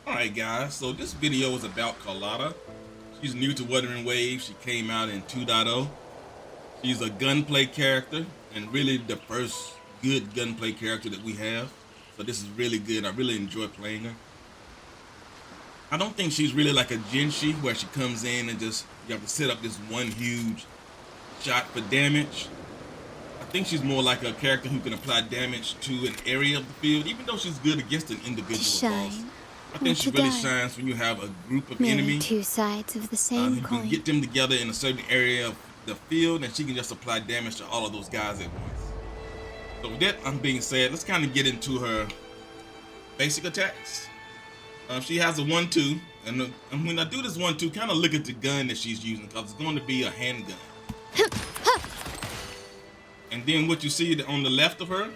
Alright guys, so this video is about Carlotta. She's new to Wuthering Wave. She came out in 2.0. She's a gunplay character and really the first good gunplay character that we have. So this is really good. I really enjoy playing her. I don't think she's really like a Genshi where she comes in and just you have to set up this one huge shot for damage. I think she's more like a character who can apply damage to an area of the field, even though she's good against an individual boss. I think she really shines when you have a group of enemies. Two sides of the same You coin. can get them together in a certain area of the field, and she can just apply damage to all of those guys at once. So with that being said, let's kind of get into her basic attacks. She has a 1-2, and when I do this 1-2, kind of look at the gun that she's using because it's going to be a handgun. And then what you see on the left of her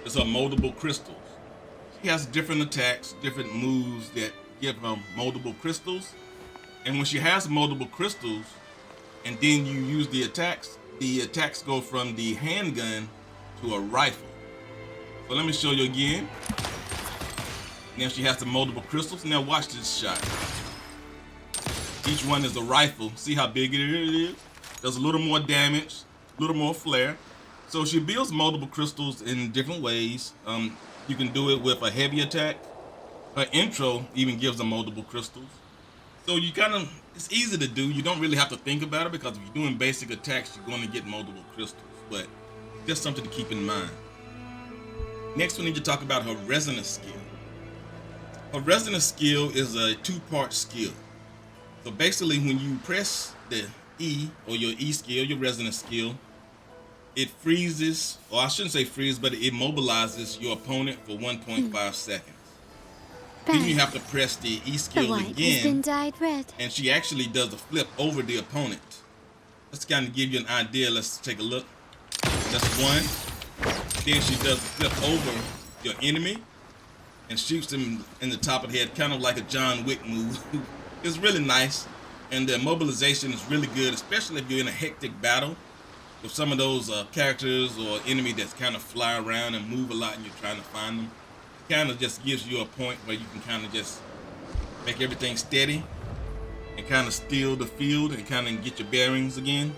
is her moldable crystals. She has different attacks, different moves that give her moldable crystals. And when she has moldable crystals, and then you use the attacks go from the handgun to a rifle. So let me show you again. Now she has the moldable crystals. Now watch this shot. Each one is a rifle. See how big it is? Does a little more damage, a little more flare. So she builds multiple crystals in different ways. You can do it with a heavy attack. Her intro even gives them multiple crystals. So you it's easy to do. You don't really have to think about it because if you're doing basic attacks, you're going to get multiple crystals. But just something to keep in mind. Next, we need to talk about her resonance skill. Her resonance skill is a two-part skill. So basically, when you press the E or your E skill, your resonance skill, it freezes, or I shouldn't say freeze, but it immobilizes your opponent for 1.5 seconds. Then you have to press the E skill again, and she actually does a flip over the opponent. Let's kind of give you an idea. Let's take a look. That's one. Then she does a flip over your enemy and shoots him in the top of the head, kind of like a John Wick move. It's really nice, and the immobilization is really good, especially if you're in a hectic battle with some of those characters or enemy that's kind of fly around and move a lot and you're trying to find them. It kind of just gives you a point where you can kind of just make everything steady and kind of steal the field and kind of get your bearings again.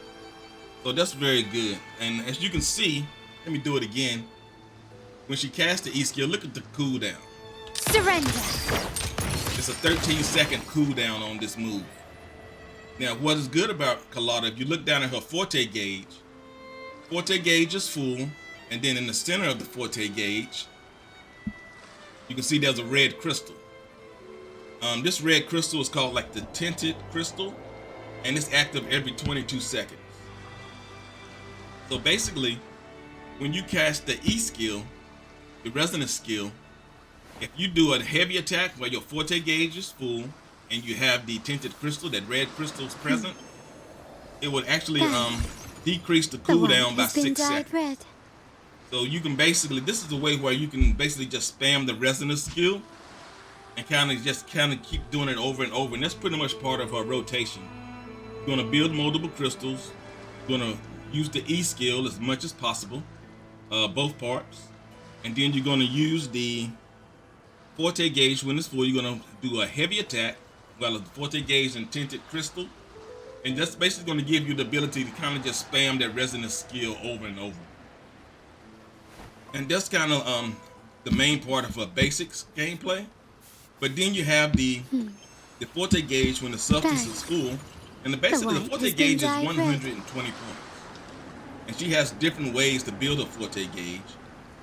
So that's very good. And as you can see, let me do it again. When she casts the E skill, look at the cooldown. Surrender. It's a 13-second cooldown on this move. Now, what is good about Carlotta, if you look down at her Forte Gauge is full, and then in the center of the Forte Gauge, you can see there's a red crystal. This red crystal is called like the tinted crystal, and it's active every 22 seconds. So basically, when you cast the E skill, the resonance skill, if you do a heavy attack where your Forte Gauge is full and you have the tinted crystal, that red crystal is present, it would actually decrease the cooldown by 6 seconds. So you can basically, this is a way where you can basically just spam the resonance skill and kind of keep doing it over and over. And that's pretty much part of her rotation. You're going to build multiple crystals. You're going to use the E skill as much as possible, both parts. And then you're going to use the Forte Gauge when it's full. You're going to do a heavy attack while the Forte Gauge and tinted crystal. And that's basically going to give you the ability to kind of just spam that resonance skill over and over. And that's kind of the main part of her basics gameplay. But then you have the Forte Gauge when the substance is full. And basically the Forte Gauge is 120 points. And she has different ways to build a Forte Gauge.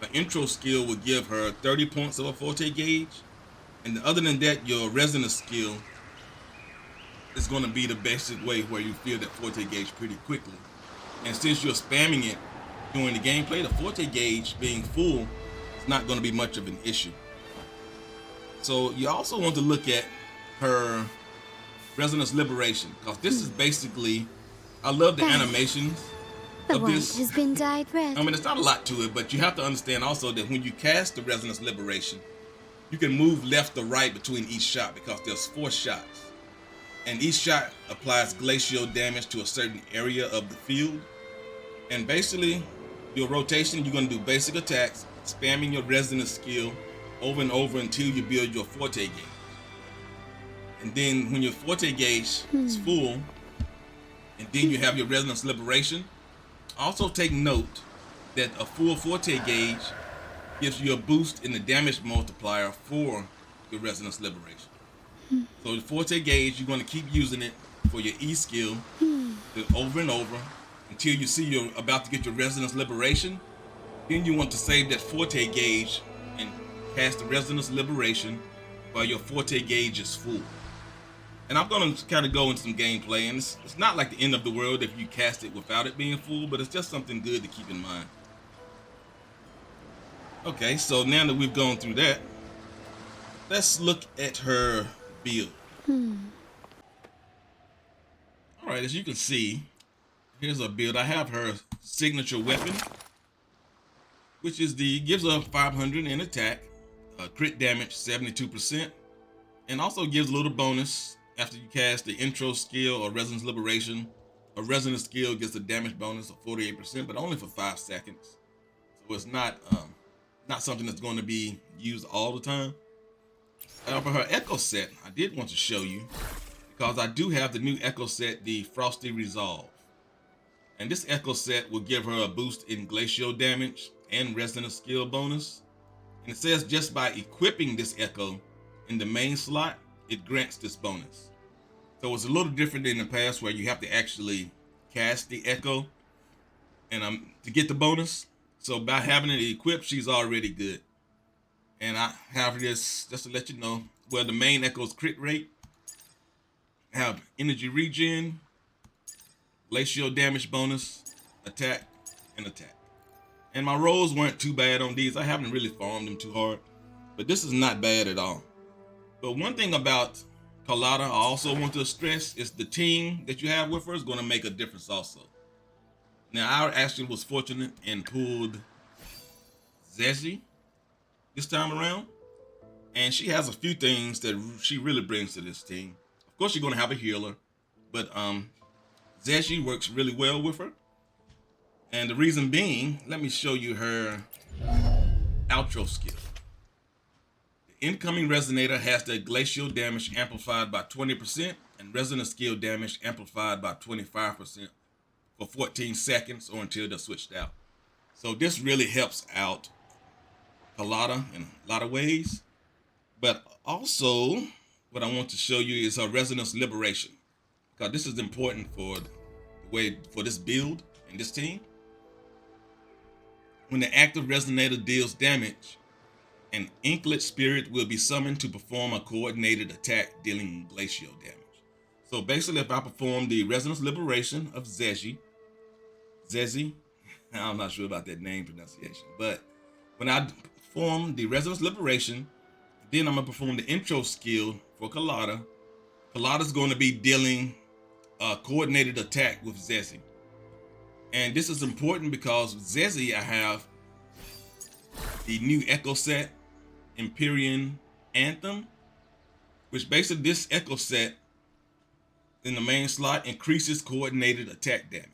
Her intro skill will give her 30 points of a Forte Gauge. And other than that, your resonance skill is going to be the basic way where you fill that Forte Gauge pretty quickly. And since you're spamming it during the gameplay, the Forte Gauge being full is not going to be much of an issue. So you also want to look at her resonance liberation, because this is basically, I love the animations of this. Has been dyed red. I mean, it's not a lot to it, but you have to understand also that when you cast the resonance liberation, you can move left or right between each shot because there's 4 shots. And each shot applies glacial damage to a certain area of the field. And basically, your rotation, you're going to do basic attacks, spamming your resonance skill over and over until you build your Forte Gauge. And then when your Forte Gauge is full, and then you have your Resonance Liberation, also take note that a full Forte Gauge gives you a boost in the damage multiplier for your Resonance Liberation. So the Forte Gauge, you're going to keep using it for your E skill over and over until you see you're about to get your Resonance Liberation. Then you want to save that Forte Gauge and cast the Resonance Liberation while your Forte Gauge is full. And I'm going to kind of go into some gameplay, and it's not like the end of the world if you cast it without it being full, but it's just something good to keep in mind. Okay, so now that we've gone through that, let's look at her build. Alright, as you can see, here's her build. I have her signature weapon, which is gives her 500 in attack, crit damage 72%, and also gives a little bonus after you cast the intro skill or Resonance Liberation. A Resonance skill gets a damage bonus of 48%, but only for 5 seconds. So it's not something that's going to be used all the time. For her Echo set, I did want to show you, because I do have the new Echo set, the Frosty Resolve. And this Echo set will give her a boost in glacial damage and Resonance skill bonus. And it says just by equipping this Echo in the main slot, it grants this bonus. So it's a little different than in the past where you have to actually cast the Echo and to get the bonus. So by having it equipped, she's already good. And I have this just to let you know where the main Echo's crit rate, have energy regen, glacial damage bonus, attack, and attack. And my rolls weren't too bad on these. I haven't really farmed them too hard, but this is not bad at all. But one thing about Carlotta I also want to stress is the team that you have with her is going to make a difference also. Now, I actually was fortunate and pulled Zezzy this time around, and she has a few things that she really brings to this team. Of course, you're going to have a healer, but Zezzy works really well with her. And the reason being, let me show you her outro skill. The incoming resonator has the glacial damage amplified by 20% and resonance skill damage amplified by 25% for 14 seconds or until they're switched out. So this really helps out Carlotta in a lot of ways. But also, what I want to show you is her resonance liberation, because this is important for this build and this team. When the active resonator deals damage, an inklet spirit will be summoned to perform a coordinated attack dealing glacial damage. So basically, if I perform the resonance liberation of Zezzy, I'm not sure about that name pronunciation, but when I perform the resonance liberation, then I'm gonna perform the intro skill for Carlotta. Carlotta's going to be dealing a coordinated attack with Zezzy. And this is important because with Zezzy, I have the new Echo set, Empyrean Anthem, which basically this Echo set in the main slot increases coordinated attack damage.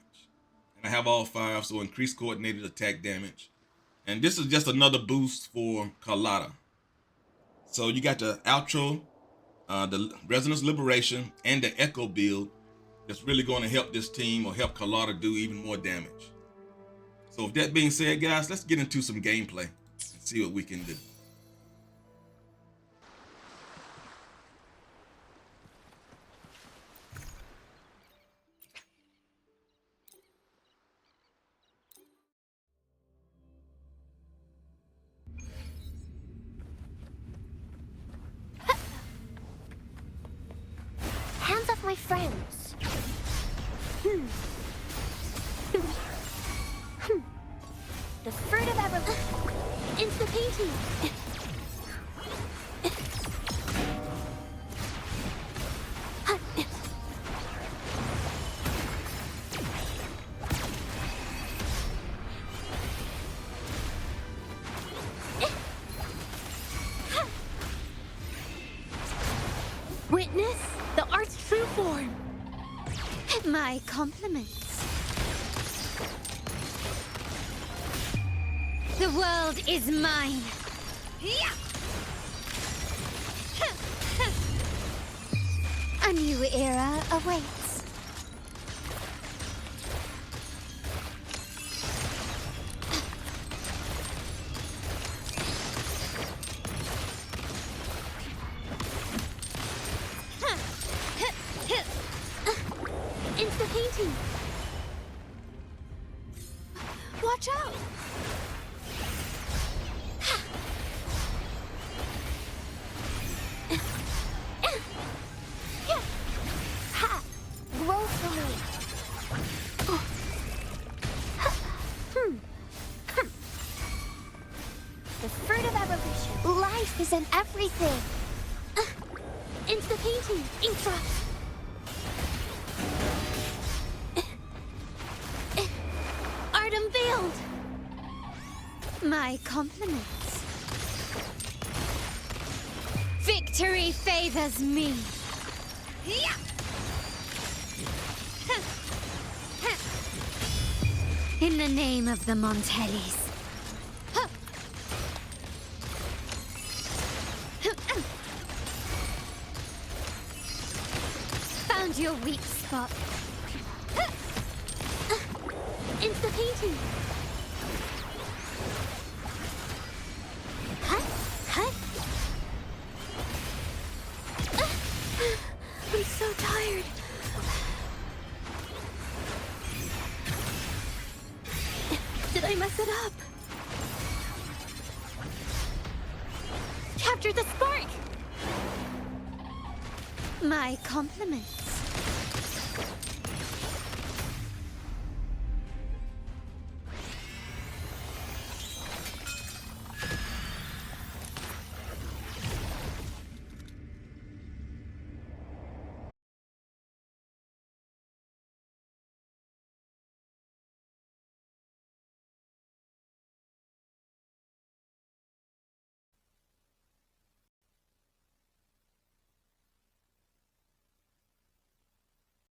And I have all 5, so increased coordinated attack damage. And this is just another boost for Carlotta. So you got the outro, the resonance liberation, and the Echo build that's really going to help this team or help Carlotta do even more damage. So with that being said, guys, let's get into some gameplay and see what we can do. Hands off my friends. The fruit of ever into the painting. Witness the art's true form. My compliments. The world is mine. A new era awaits. Insta-painting. Watch out! Ha! Woefully. The fruit of evolution. Life is in everything. Insta-painting. Ink drops. Art unveiled. My compliments. Victory favors me. In the name of the Montellis. Found your weak spot. Insta-painting. I'm so tired. Did I mess it up? Capture the spark! My compliments.